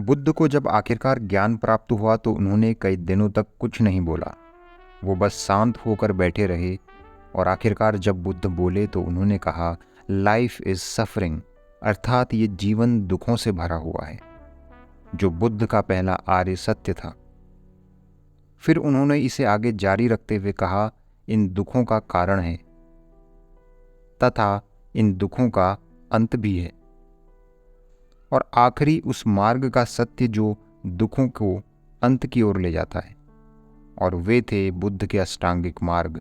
बुद्ध को जब आखिरकार ज्ञान प्राप्त हुआ तो उन्होंने कई दिनों तक कुछ नहीं बोला। वो बस शांत होकर बैठे रहे और आखिरकार जब बुद्ध बोले तो उन्होंने कहा, लाइफ इज सफरिंग, अर्थात ये जीवन दुखों से भरा हुआ है, जो बुद्ध का पहला आर्य सत्य था। फिर उन्होंने इसे आगे जारी रखते हुए कहा, इन दुखों का कारण है तथा इन दुखों का अंत भी है। और आखिरी उस मार्ग का सत्य जो दुखों को अंत की ओर ले जाता है, और वे थे बुद्ध के अष्टांगिक मार्ग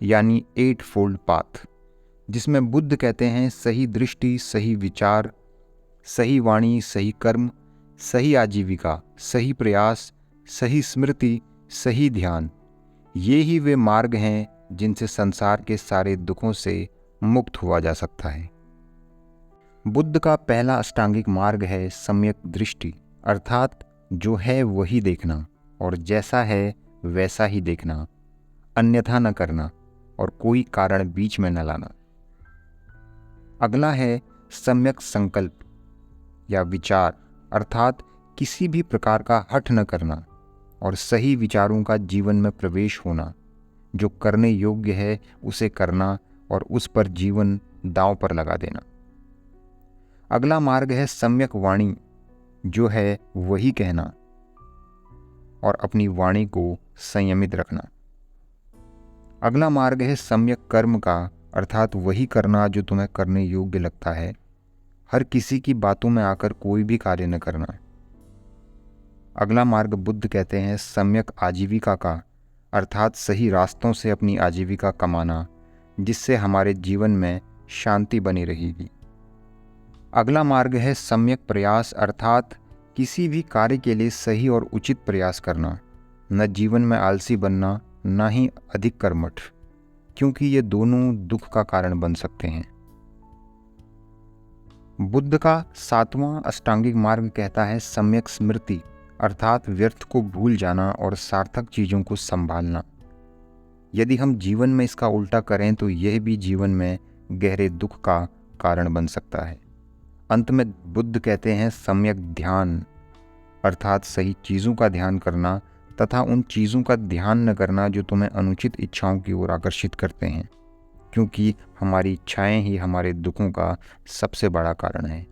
यानी 8 फोल्ड पाथ, जिसमें बुद्ध कहते हैं सही दृष्टि, सही विचार, सही वाणी, सही कर्म, सही आजीविका, सही प्रयास, सही स्मृति, सही ध्यान, ये ही वे मार्ग हैं जिनसे संसार के सारे दुखों से मुक्त हुआ जा सकता है। बुद्ध का पहला अष्टांगिक मार्ग है सम्यक दृष्टि, अर्थात जो है वही देखना और जैसा है वैसा ही देखना, अन्यथा न करना और कोई कारण बीच में न लाना। अगला है सम्यक संकल्प या विचार, अर्थात किसी भी प्रकार का हठ न करना और सही विचारों का जीवन में प्रवेश होना, जो करने योग्य है उसे करना और उस पर जीवन दांव पर लगा देना। अगला मार्ग है सम्यक वाणी, जो है वही कहना और अपनी वाणी को संयमित रखना। अगला मार्ग है सम्यक कर्म का, अर्थात वही करना जो तुम्हें करने योग्य लगता है, हर किसी की बातों में आकर कोई भी कार्य न करना। अगला मार्ग बुद्ध कहते हैं सम्यक आजीविका का, अर्थात सही रास्तों से अपनी आजीविका कमाना, जिससे हमारे जीवन में शांति बनी रहेगी। अगला मार्ग है सम्यक प्रयास, अर्थात किसी भी कार्य के लिए सही और उचित प्रयास करना, न जीवन में आलसी बनना, न ही अधिक कर्मठ, क्योंकि ये दोनों दुख का कारण बन सकते हैं। बुद्ध का 7वां अष्टांगिक मार्ग कहता है सम्यक स्मृति, अर्थात व्यर्थ को भूल जाना और सार्थक चीज़ों को संभालना। यदि हम जीवन में इसका उल्टा करें तो यह भी जीवन में गहरे दुख का कारण बन सकता है। अंत में बुद्ध कहते हैं सम्यक ध्यान, अर्थात सही चीज़ों का ध्यान करना तथा उन चीज़ों का ध्यान न करना जो तुम्हें अनुचित इच्छाओं की ओर आकर्षित करते हैं, क्योंकि हमारी इच्छाएं ही हमारे दुखों का सबसे बड़ा कारण है।